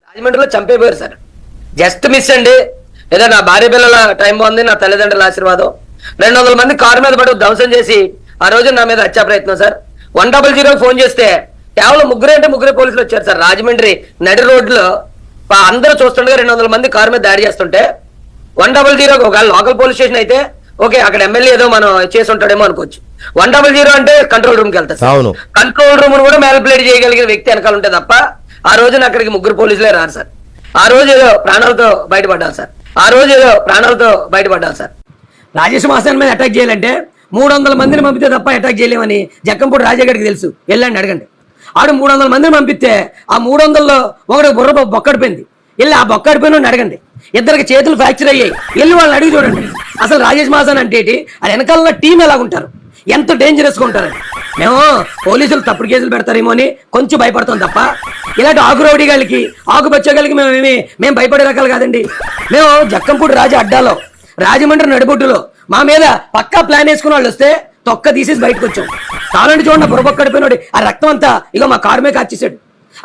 రాజమండ్రిలో చంపేపోయారు sir. Just miss అండి. ఏదో నా భార్య పిల్లల టైం బాగుంది, నా తల్లిదండ్రుల ఆశీర్వాదం. 200 మంది కారు మీద పడి ధ్వంసం చేసి ఆ రోజు నా మీద హత్యా ప్రయత్నం సార్. 100 ఫోన్ చేస్తే కేవలం ముగ్గురే పోలీసులు వచ్చారు సార్. రాజమండ్రి నడి రోడ్లో అందరూ చూస్తుండగా 200 మంది కారు మీద దాడి చేస్తుంటే 100 ఒక లోకల్ పోలీస్ స్టేషన్ అయితే ఓకే, అక్కడ ఎమ్మెల్యే ఏదో మనం చేసి ఉంటాడేమో అనుకోవచ్చు. 100 అంటే కంట్రోల్ రూమ్ కి వెళ్తారు. కంట్రోల్ రూమ్ కూడా మ్యానిపులేట్ చేయగలిగిన వ్యక్తి వెనకాల ఉంటే తప్ప ఆ రోజున అక్కడికి 3 పోలీసులే రారు సార్. ఆ రోజు ఏదో ప్రాణాలతో బయటపడ్డారు సార్. రాజేష్ మాస్టర్ మీద అటాక్ చేయాలంటే 300 మందిని పంపితే తప్ప అటాక్ చేయలేమని జక్కంపూడి రాజాగడికి తెలుసు. వెళ్ళండి అడగండి. ఆడు 300 మందిని పంపిస్తే ఆ 300లో ఒకటి బుర్ర బొక్కడిపోయింది. వెళ్ళి ఆ బొక్కడిపోయిన అడగండి. ఇద్దరికి చేతులు ఫ్రాక్చర్ అయ్యాయి. వెళ్ళి వాళ్ళని అడిగి చూడండి. అసలు రాజేష్ మాస్టర్ అంటే అది వెనకాల టీం ఎలా ఉంటారు, ఎంత డేంజరస్గా ఉంటారని. మేము పోలీసులు తప్పుడు కేసులు పెడతారేమో అని కొంచెం భయపడతాం తప్ప ఇలాంటి ఆకురౌడీ గాలికి ఆకుపచ్చగాలికి మేము భయపడే రకాలు కాదండి. మేము జక్కంపూడి రాజా అడ్డాలో రాజమండ్రి నడిబొడ్డులో మా మీద పక్కా ప్లాన్ వేసుకున్న వాళ్ళు వస్తే తొక్క తీసేసి బయటకు వచ్చాం. కాలండి చూడండి, బుర్రబొక్కడిపోయినాడు. ఆ రక్తం అంతా ఇక మా కారు మీద కాచేసాడు.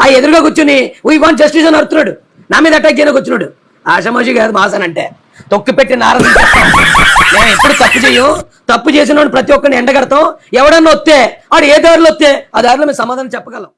ఆ ఎదురుగా కూర్చుని వీ వాంట్ జస్టిస్ అని అడుగుతున్నాడు. నా మీద అటాక్ చేయడానికి వచ్చినాడు. ఆషామాషి కాదు మాసన్ అంటే తొక్కి పెట్టి నారద. మేము ఎప్పుడు తప్పు చేసిన ప్రతి ఒక్కరిని ఎండగడతాం. ఎవడన్నా వస్తే ఆడు ఏ దారిలో వస్తే ఆ దారిలో మేము సమాధానం చెప్పగలం.